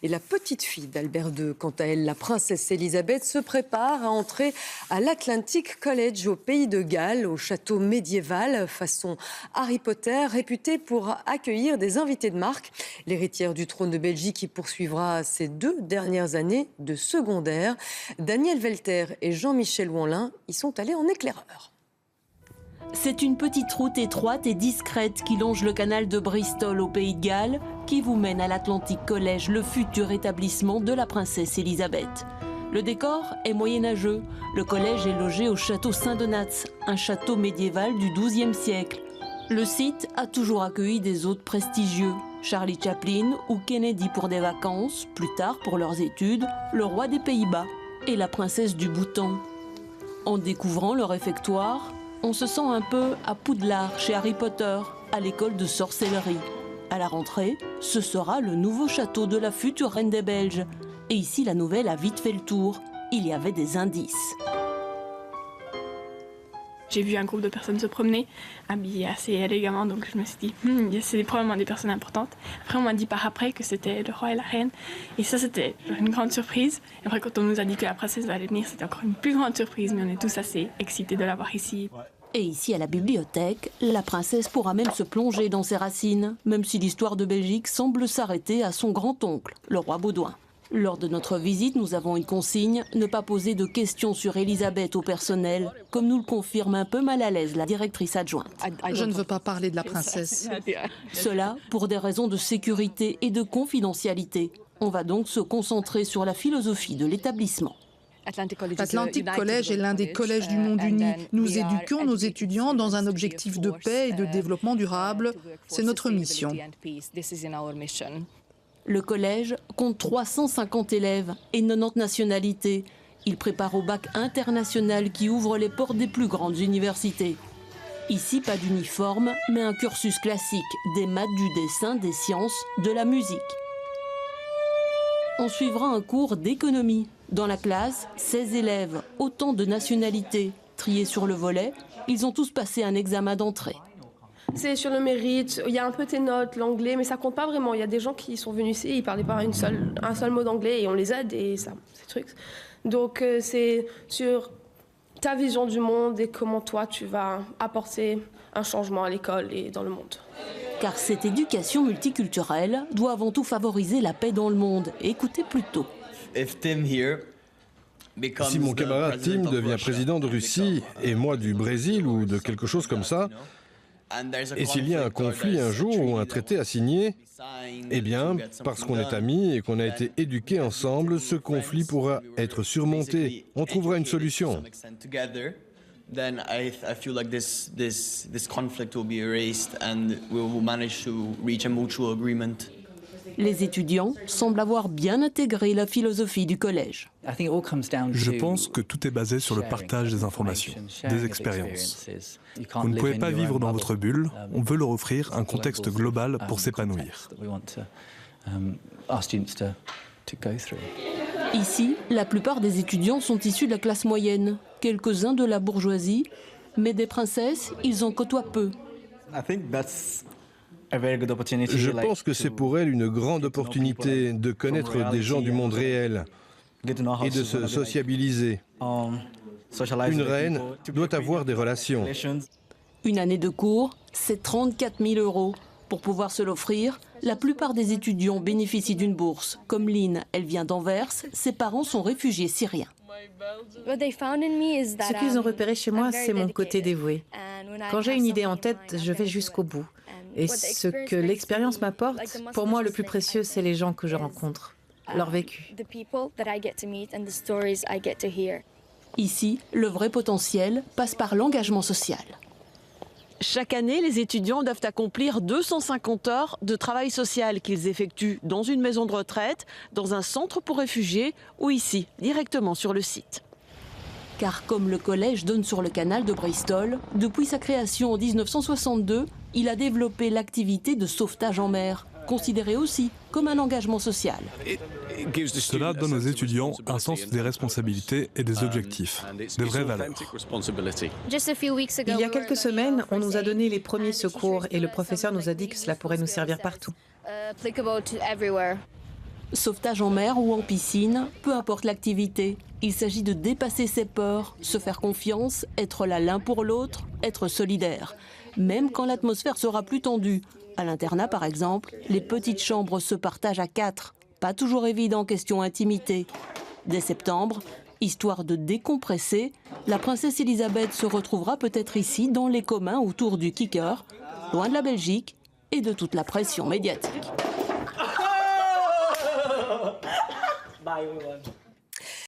Et la petite fille d'Albert II, quant à elle, la princesse Elisabeth, se prépare à entrer à l'Atlantic College au pays de Galles, au château médiéval façon Harry Potter, réputé pour accueillir des invités de marque. L'héritière du trône de Belgique qui poursuivra ses 2 dernières années de secondaire. Daniel Velter et Jean-Michel Wanlin y sont allés en éclaireur. C'est une petite route étroite et discrète qui longe le canal de Bristol au Pays de Galles, qui vous mène à l'Atlantic College, le futur établissement de la princesse Elisabeth. Le décor est moyenâgeux. Le collège est logé au château Saint-Donat, un château médiéval du XIIe siècle. Le site a toujours accueilli des hôtes prestigieux, Charlie Chaplin ou Kennedy pour des vacances, plus tard pour leurs études, le roi des Pays-Bas et la princesse du Bhoutan. En découvrant le réfectoire, on se sent un peu à Poudlard chez Harry Potter, à l'école de sorcellerie. À la rentrée, ce sera le nouveau château de la future reine des Belges. Et ici, la nouvelle a vite fait le tour. Il y avait des indices. J'ai vu un groupe de personnes se promener, habillées assez élégamment, donc je me suis dit, c'est probablement des personnes importantes. Après, on m'a dit par après que c'était le roi et la reine, et ça, c'était une grande surprise. Et après, quand on nous a dit que la princesse allait venir, c'était encore une plus grande surprise, mais on est tous assez excités de la voir ici. Et ici, à la bibliothèque, la princesse pourra même se plonger dans ses racines, même si l'histoire de Belgique semble s'arrêter à son grand-oncle, le roi Baudouin. Lors de notre visite, nous avons une consigne, ne pas poser de questions sur Elisabeth au personnel, comme nous le confirme un peu mal à l'aise la directrice adjointe. Je ne veux pas parler de la princesse. Cela pour des raisons de sécurité et de confidentialité. On va donc se concentrer sur la philosophie de l'établissement. L'Atlantic College est l'un des collèges du monde uni. Nous éduquons nos étudiants dans un objectif de paix et de développement durable. C'est notre mission. Le collège compte 350 élèves et 90 nationalités. Il prépare au bac international qui ouvre les portes des plus grandes universités. Ici, pas d'uniforme, mais un cursus classique, des maths, du dessin, des sciences, de la musique. On suivra un cours d'économie. Dans la classe, 16 élèves, autant de nationalités. Triés sur le volet, ils ont tous passé un examen d'entrée. C'est sur le mérite, il y a un peu tes notes, l'anglais, mais ça compte pas vraiment. Il y a des gens qui sont venus ici, ils parlaient pas un seul mot d'anglais et on les aide et ça, ces trucs. Donc c'est sur ta vision du monde et comment toi tu vas apporter un changement à l'école et dans le monde. Car cette éducation multiculturelle doit avant tout favoriser la paix dans le monde. Écoutez plutôt. Si mon camarade Tim devient président de Russie et moi du Brésil ou de quelque chose comme ça, et s'il y a un conflit un jour ou un traité à signer, eh bien, parce qu'on est amis et qu'on a été éduqués ensemble, ce conflit pourra être surmonté. On trouvera une solution. Then I feel like this conflict will be erased and we will manage to reach a mutual agreement. Les étudiants semblent avoir bien intégré la philosophie du collège. Je pense que tout est basé sur le partage des informations, des expériences. Vous ne pouvez pas vivre dans votre bulle, on veut leur offrir un contexte global pour s'épanouir. Ici, la plupart des étudiants sont issus de la classe moyenne, quelques-uns de la bourgeoisie, mais des princesses, ils en côtoient peu. Je pense que c'est pour elle une grande opportunité de connaître des gens du monde réel et de se sociabiliser. Une reine doit avoir des relations. Une année de cours, c'est 34 000 €. Pour pouvoir se l'offrir, la plupart des étudiants bénéficient d'une bourse. Comme Lynn, elle vient d'Anvers, ses parents sont réfugiés syriens. Ce qu'ils ont repéré chez moi, c'est mon côté dévoué. Quand j'ai une idée en tête, je vais jusqu'au bout. Et ce que l'expérience m'apporte, pour moi, le plus précieux, c'est les gens que je rencontre, leur vécu. Ici, le vrai potentiel passe par l'engagement social. Chaque année, les étudiants doivent accomplir 250 heures de travail social qu'ils effectuent dans une maison de retraite, dans un centre pour réfugiés ou ici, directement sur le site. Car comme le collège donne sur le canal de Bristol, depuis sa création en 1962, il a développé l'activité de sauvetage en mer, considérée aussi comme un engagement social. Cela donne aux étudiants un sens des responsabilités et des objectifs, des vraies valeurs. Il y a quelques semaines, on nous a donné les premiers secours et le professeur nous a dit que cela pourrait nous servir partout. Sauvetage en mer ou en piscine, peu importe l'activité. Il s'agit de dépasser ses peurs, se faire confiance, être là l'un pour l'autre, être solidaire. Même quand l'atmosphère sera plus tendue. À l'internat, par exemple, les petites chambres se partagent à 4. Pas toujours évident question intimité. Dès septembre, histoire de décompresser, la princesse Elisabeth se retrouvera peut-être ici, dans les communs autour du kicker, loin de la Belgique et de toute la pression médiatique. Bye everyone.